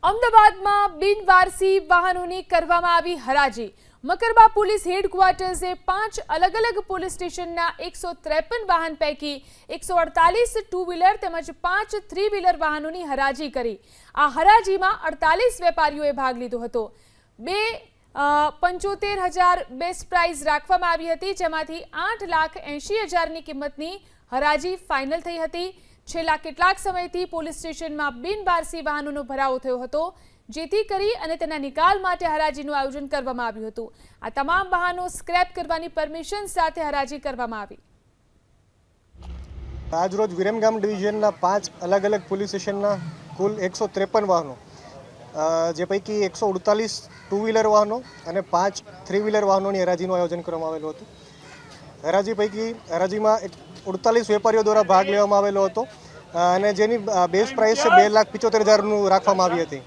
અમદાવાદમાં બિનવારસી વાહનોની કરવામાં આવી હરાજી। મકરબા પોલીસ હેડક્વાર્ટર્સે 5 અલગ અલગ પોલીસ સ્ટેશનના 153 વાહન પૈકી 148 ટુ વ્હીલર તેમજ 5 થ્રી વ્હીલર વાહનોની હરાજી કરી। આ હરાજીમાં 48 વેપારીઓએ ભાગ લીધો હતો। 75,000 બેસ્ટ પ્રાઇઝ રાખવામાં આવી હતી, જેમાંથી 8,80,000ની કિંમતની હરાજી ફાઇનલ થઈ હતી। છેલ્લા કેટલાક સમયથી પોલીસ સ્ટેશનમાં બિનવારસી વાહનોનો ભરાવો થયો હતો, જેથી કરી અને તેના નિકાલ માટે હરાજીનું આયોજન કરવામાં આવ્યું હતું। આ તમામ વાહનો સ્ક્રેપ કરવાની પરમિશન સાથે હરાજી કરવામાં આવી। આજરોજ વિરમગામ ડિવિઝનના 5 અલગ અલગ પોલીસ સ્ટેશનના કુલ 153 વાહનો, જે પૈકી 148 ટુ વ્હીલર વાહનો અને 5 થ્રી વ્હીલર વાહનોની હરાજીનું આયોજન કરવામાં આવેલું હતું। હરાજીમાં 48 વેપારીઓ દ્વારા ભાગ લેવામાં આવેલો હતો અને જેની બેઝ પ્રાઇસ છે 2,75,000 રાખવામાં આવી હતી।